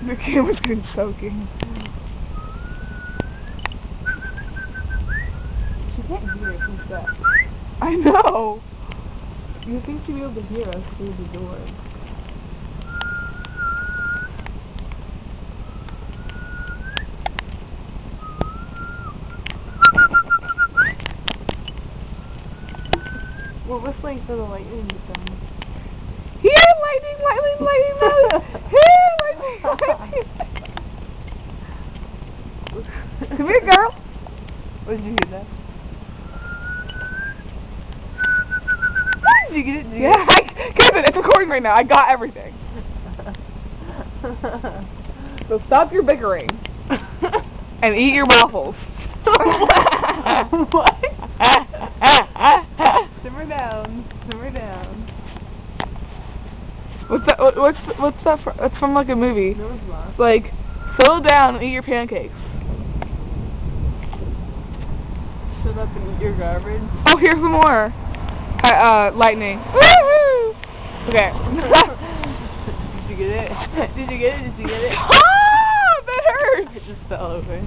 The camera's been soaking. She can't hear us and stuff. I know. You think she'd be able to hear us through the door? We're whistling for the lightning to come. Here, lightning, lightning, lightning, lightning. Here, lightning, lightning. Come here, girl. What, did you hear that? Did you get it? Yeah, Kevin, it's recording right now. I got everything. So stop your bickering and eat your waffles. What? Simmer down. Simmer down. What's that? What's that? That's from like a movie. There was lost. Like, settle down and eat your pancakes. Shut up and eat your garbage. Oh, here's some more. Lightning. Woohoo! Okay. Did you get it? Did you get it? Did you get it? Ah, that hurts. It just fell over.